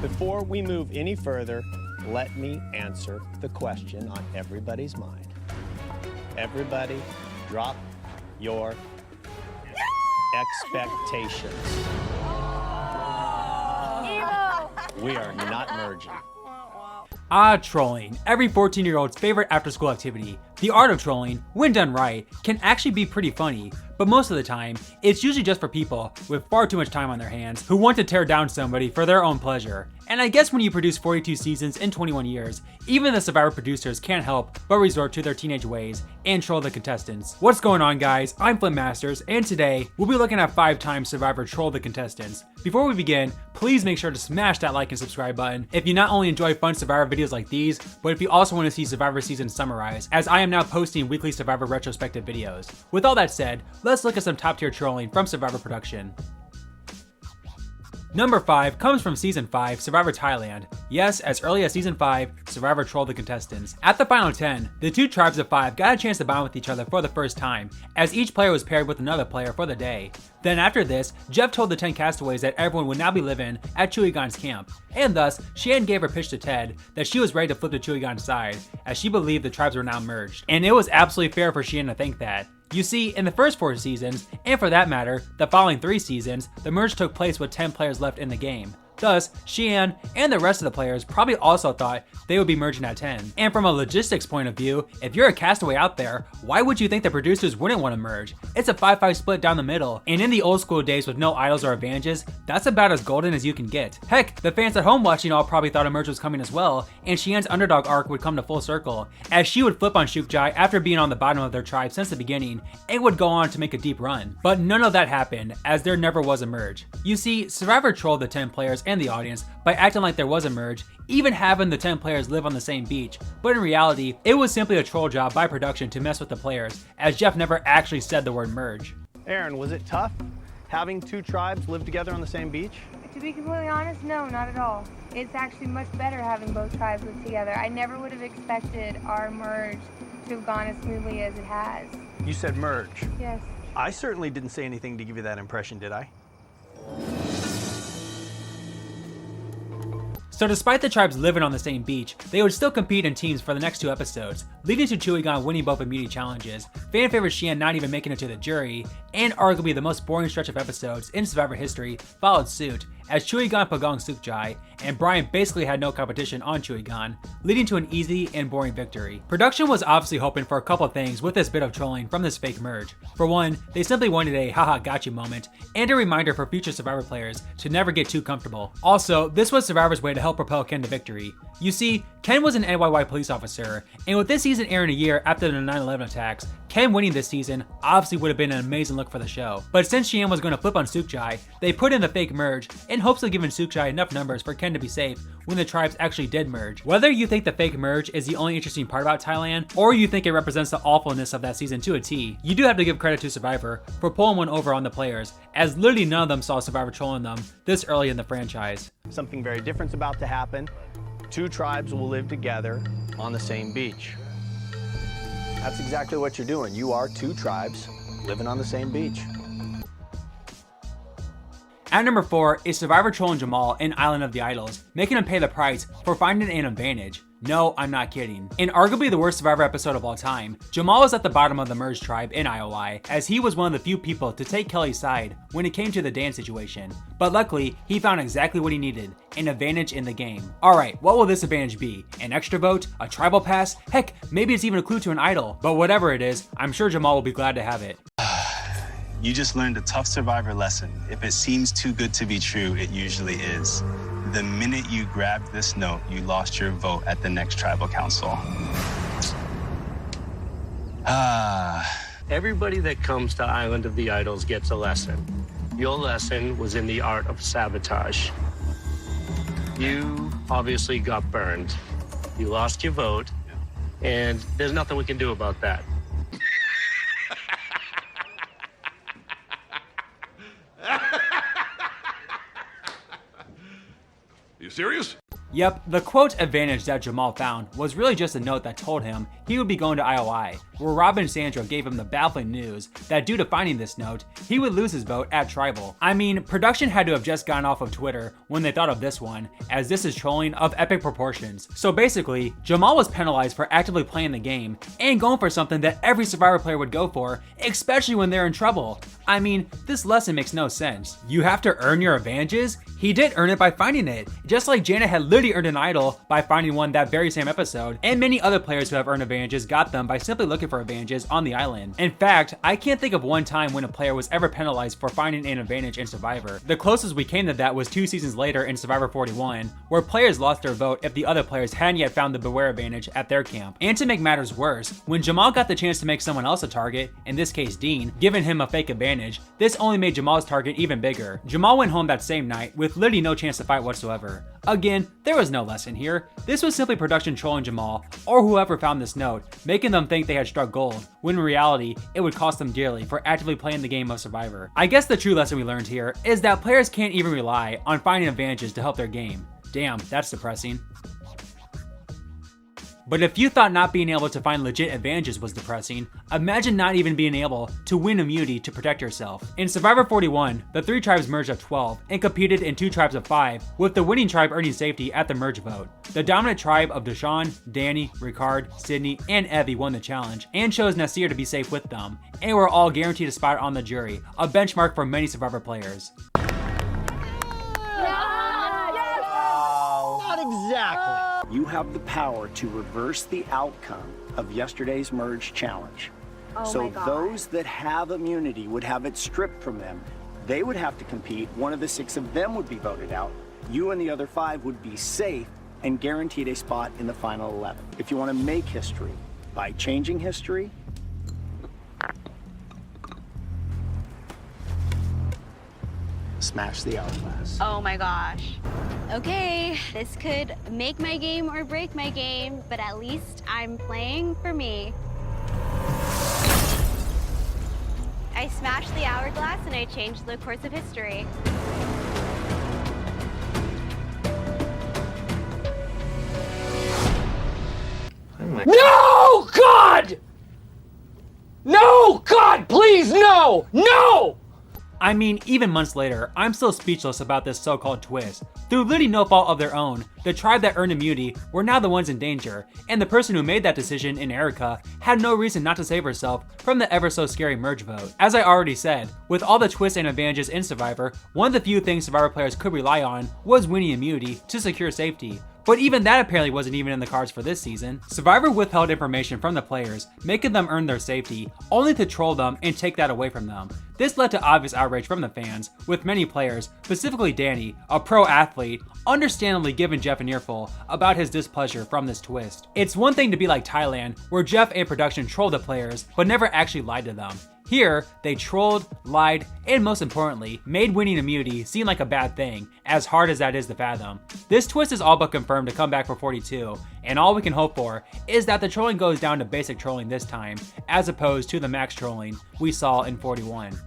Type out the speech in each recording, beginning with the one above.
Before we move any further, let me answer the question on everybody's mind. Everybody, drop your expectations. We are not merging. Trolling. Every 14-year-old's favorite after-school activity. The art of trolling, when done right, can actually be pretty funny, but most of the time, it's usually just for people with far too much time on their hands who want to tear down somebody for their own pleasure. And I guess when you produce 42 seasons in 21 years, even the Survivor producers can't help but resort to their teenage ways and troll the contestants. What's going on, guys? I'm FlynnMasters, and today, we'll be looking at 5 times Survivor trolled the contestants. Before we begin, please make sure to smash that like and subscribe button if you not only enjoy fun Survivor videos like these, but if you also want to see Survivor seasons summarized, as I am now posting weekly Survivor retrospective videos. With all that said, let's look at some top tier trolling from Survivor production. Number 5 comes from Season 5, Survivor Thailand. Yes, as early as Season 5, Survivor trolled the contestants. At the final 10, the 2 tribes of 5 got a chance to bond with each other for the first time, as each player was paired with another player for the day. Then after this, Jeff told the 10 castaways that everyone would now be living at Chewie camp, and thus, Shan gave her pitch to Ted that she was ready to flip to Chewie side, as she believed the tribes were now merged. And it was absolutely fair for Shan to think that. You see, in the first 4 seasons, and for that matter, the following 3 seasons, the merge took place with 10 players left in the game. Thus, Xian and the rest of the players probably also thought they would be merging at 10. And from a logistics point of view, if you're a castaway out there, why would you think the producers wouldn't want to merge? It's a 5-5 split down the middle, and in the old school days with no idols or advantages, that's about as golden as you can get. Heck, the fans at home watching all probably thought a merge was coming as well, and Xian's underdog arc would come to full circle, as she would flip on Shukjai after being on the bottom of their tribe since the beginning, and would go on to make a deep run. But none of that happened, as there never was a merge. You see, Survivor trolled the 10 players and the audience by acting like there was a merge, even having the 10 players live on the same beach, but in reality, it was simply a troll job by production to mess with the players, as Jeff never actually said the word merge. Aaron, was it tough having 2 tribes live together on the same beach? To be completely honest, no, not at all. It's actually much better having both tribes live together. I never would have expected our merge to have gone as smoothly as it has. You said merge. Yes. I certainly didn't say anything to give you that impression, did I? So despite the tribes living on the same beach, they would still compete in teams for the next 2 episodes, leading to Chewie winning both immunity challenges, fan favorite Xian not even making it to the jury, and arguably the most boring stretch of episodes in Survivor history followed suit, as Chewie pagong Sukjai, and Brian basically had no competition on Chewie, leading to an easy and boring victory. Production was obviously hoping for a couple of things with this bit of trolling from this fake merge. For one, they simply wanted a haha gotcha moment, and a reminder for future Survivor players to never get too comfortable. Also, this was Survivor's way to help propel Ken to victory. You see, Ken was an NYY police officer, and with this season airing a year after the 9/11 attacks, Ken winning this season obviously would have been an amazing look for the show. But since Xian was going to flip on Sukjai, they put in the fake merge in hopes of giving Sukjai enough numbers for Ken to be safe when the tribes actually did merge. Whether you think the fake merge is the only interesting part about Thailand, or you think it represents the awfulness of that season to a T, you do have to give credit to Survivor for pulling one over on the players, as literally none of them saw Survivor trolling them this early in the franchise. Something very different's about to happen. 2 tribes will live together on the same beach. That's exactly what you're doing. You are 2 tribes living on the same beach. At number 4 is Survivor trolling Jamal in Island of the Idols, making him pay the price for finding an advantage. No, I'm not kidding. In arguably the worst Survivor episode of all time, Jamal was at the bottom of the merged tribe in IOI, as he was one of the few people to take Kelly's side when it came to the dance situation. But luckily, he found exactly what he needed, an advantage in the game. Alright, what will this advantage be? An extra vote? A tribal pass? Heck, maybe it's even a clue to an idol. But whatever it is, I'm sure Jamal will be glad to have it. You just learned a tough Survivor lesson. If it seems too good to be true, it usually is. The minute you grabbed this note, you lost your vote at the next tribal council. Everybody that comes to Island of the Idols gets a lesson. Your lesson was in the art of sabotage. You obviously got burned. You lost your vote, and there's nothing we can do about that. You serious? Yep, the quote advantage that Jamal found was really just a note that told him he would be going to IOI, where Rob and Sandra gave him the baffling news that due to finding this note, he would lose his vote at Tribal. I mean, production had to have just gone off of Twitter when they thought of this one, as this is trolling of epic proportions. So basically, Jamal was penalized for actively playing the game and going for something that every Survivor player would go for, especially when they're in trouble. I mean, this lesson makes no sense. You have to earn your advantages? He did earn it by finding it, just like Janet had literally earned an idol by finding one that very same episode, and many other players who have earned advantages got them by simply looking for advantages on the island. In fact, I can't think of one time when a player was ever penalized for finding an advantage in Survivor. The closest we came to that was 2 seasons later in Survivor 41, where players lost their vote if the other players hadn't yet found the Beware advantage at their camp. And to make matters worse, when Jamal got the chance to make someone else a target, in this case Dean, giving him a fake advantage, this only made Jamal's target even bigger. Jamal went home that same night with literally no chance to fight whatsoever. Again, there was no lesson here. This was simply production trolling Jamal, or whoever found this note, making them think they had struck gold, when in reality, it would cost them dearly for actively playing the game of Survivor. I guess the true lesson we learned here is that players can't even rely on finding advantages to help their game. Damn, that's depressing. But if you thought not being able to find legit advantages was depressing, imagine not even being able to win immunity to protect yourself. In Survivor 41, the 3 tribes merged of 12 and competed in 2 tribes of 5, with the winning tribe earning safety at the merge vote. The dominant tribe of Deshaun, Danny, Ricard, Sydney, and Evie won the challenge and chose Nasir to be safe with them, and were all guaranteed a spot on the jury, a benchmark for many Survivor players. Not exactly. You have the power to reverse the outcome of yesterday's merge challenge. So those that have immunity would have it stripped from them. They would have to compete. One of the 6 of them would be voted out. You and the other 5 would be safe and guaranteed a spot in the final 11. If you want to make history by changing history, smash the hourglass. Oh my gosh. Okay, this could make my game or break my game, but at least I'm playing for me. I smashed the hourglass and I changed the course of history. No, God! No, God, please, no! No! I mean, even months later, I'm still speechless about this so-called twist. Through literally no fault of their own, the tribe that earned immunity were now the ones in danger, and the person who made that decision in Erica had no reason not to save herself from the ever so scary merge vote. As I already said, with all the twists and advantages in Survivor, one of the few things Survivor players could rely on was winning immunity to secure safety. But even that apparently wasn't even in the cards for this season. Survivor withheld information from the players, making them earn their safety, only to troll them and take that away from them. This led to obvious outrage from the fans, with many players, specifically Danny, a pro athlete, understandably giving Jeff an earful about his displeasure from this twist. It's one thing to be like Thailand, where Jeff and production trolled the players, but never actually lied to them. Here, they trolled, lied, and most importantly, made winning immunity seem like a bad thing, as hard as that is to fathom. This twist is all but confirmed to come back for 42, and all we can hope for is that the trolling goes down to basic trolling this time, as opposed to the max trolling we saw in 41.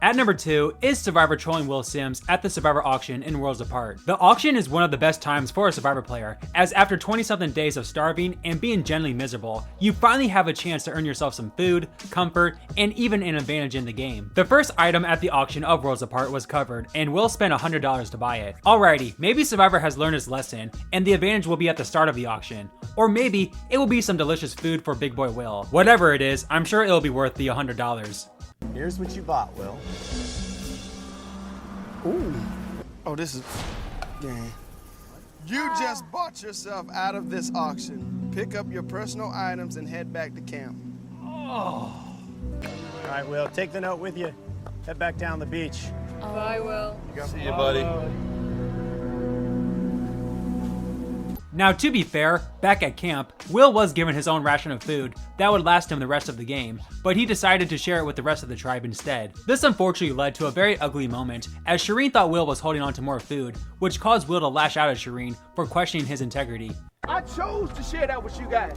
At number 2 is Survivor trolling Will Sims at the Survivor auction in Worlds Apart. The auction is one of the best times for a Survivor player, as after 20-something days of starving and being generally miserable, you finally have a chance to earn yourself some food, comfort, and even an advantage in the game. The first item at the auction of Worlds Apart was covered, and Will spent $100 to buy it. Alrighty, maybe Survivor has learned its lesson, and the advantage will be at the start of the auction. Or maybe it will be some delicious food for Big Boy Will. Whatever it is, I'm sure it'll be worth the $100. Here's what you bought, Will. Ooh. Oh, this is... Dang. You just bought yourself out of this auction. Pick up your personal items and head back to camp. All right, Will, take the note with you. Head back down the beach. Bye, Will. See you, buddy. Now, to be fair, back at camp, Will was given his own ration of food that would last him the rest of the game, but he decided to share it with the rest of the tribe instead. This unfortunately led to a very ugly moment, as Shireen thought Will was holding on to more food, which caused Will to lash out at Shireen for questioning his integrity. I chose to share that with you guys.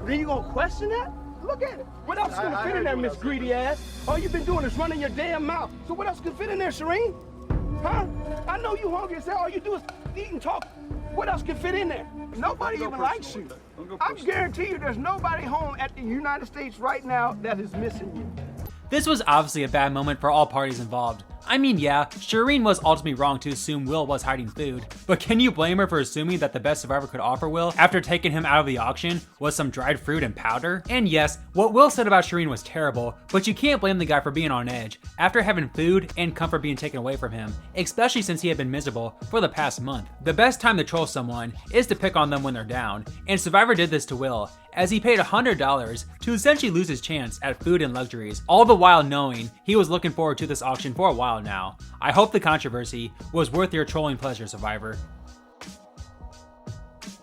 Then you gonna question that? Look at it. What else can fit in there, Miss Greedy Ass? All you've been doing is running your damn mouth. So what else can fit in there, Shireen? Huh? I know you hungry as hell. All you do is eat and talk. What else can fit in there? Nobody even likes you. I guarantee you there's nobody home at the United States right now that is missing you. This was obviously a bad moment for all parties involved. I mean, yeah, Shireen was ultimately wrong to assume Will was hiding food, but can you blame her for assuming that the best Survivor could offer Will after taking him out of the auction was some dried fruit and powder? And yes, what Will said about Shireen was terrible, but you can't blame the guy for being on edge after having food and comfort being taken away from him, especially since he had been miserable for the past month. The best time to troll someone is to pick on them when they're down, and Survivor did this to Will, as he paid $100 to essentially lose his chance at food and luxuries, all the while knowing he was looking forward to this auction for a while now. I hope the controversy was worth your trolling pleasure, Survivor.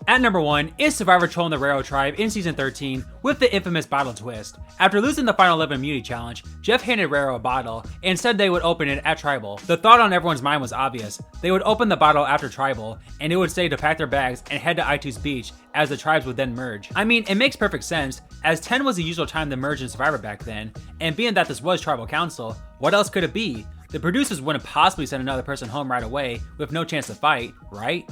At number 1 is Survivor trolling the Raro tribe in Season 13 with the infamous bottle twist. After losing the Final 11 Immunity Challenge, Jeff handed Raro a bottle and said they would open it at Tribal. The thought on everyone's mind was obvious. They would open the bottle after Tribal, and it would say to pack their bags and head to I2's beach, as the tribes would then merge. I mean, it makes perfect sense, as 10 was the usual time to merge in Survivor back then, and being that this was Tribal Council, what else could it be? The producers wouldn't possibly send another person home right away with no chance to fight, right?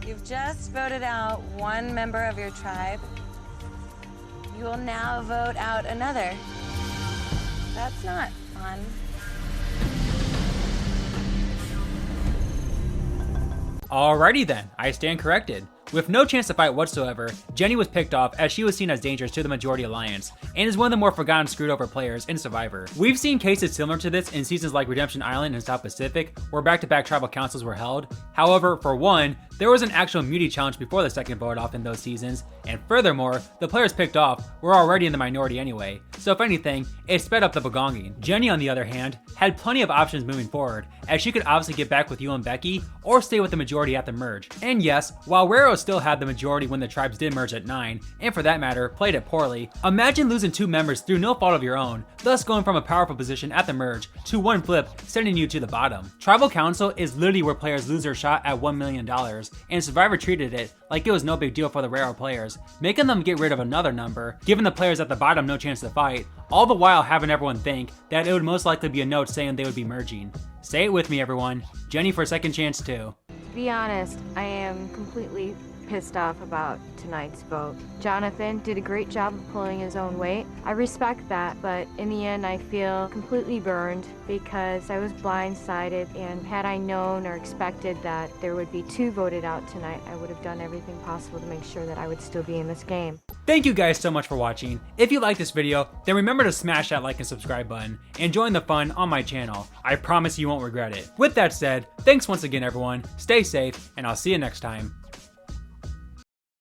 You've just voted out one member of your tribe. You will now vote out another. That's not fun. Alrighty then, I stand corrected. With no chance to fight whatsoever, Jenny was picked off as she was seen as dangerous to the Majority Alliance, and is one of the more forgotten screwed over players in Survivor. We've seen cases similar to this in seasons like Redemption Island and South Pacific, where back-to-back tribal councils were held. However, for one, there was an actual immunity challenge before the second vote off in those seasons, and furthermore, the players picked off were already in the minority anyway, so if anything, it sped up the begonging. Jenny, on the other hand, had plenty of options moving forward, as she could obviously get back with you and Becky, or stay with the majority at the merge. And yes, while Raro still had the majority when the tribes did merge at 9, and for that matter, played it poorly, imagine losing 2 members through no fault of your own, thus going from a powerful position at the merge to one flip, sending you to the bottom. Tribal Council is literally where players lose their shot at $1 million, and Survivor treated it like it was no big deal for the Raro players, making them get rid of another number, giving the players at the bottom no chance to fight, all the while having everyone think that it would most likely be a note saying they would be merging. Say it with me, everyone. Jenny for a second chance too. To be honest, I am completely pissed off about tonight's vote. Jonathan did a great job of pulling his own weight. I respect that, but in the end I feel completely burned because I was blindsided, and had I known or expected that there would be 2 voted out tonight, I would have done everything possible to make sure that I would still be in this game. Thank you guys so much for watching. If you like this video, then remember to smash that like and subscribe button and join the fun on my channel. I promise you won't regret it. With that said, thanks once again everyone, stay safe, and I'll see you next time.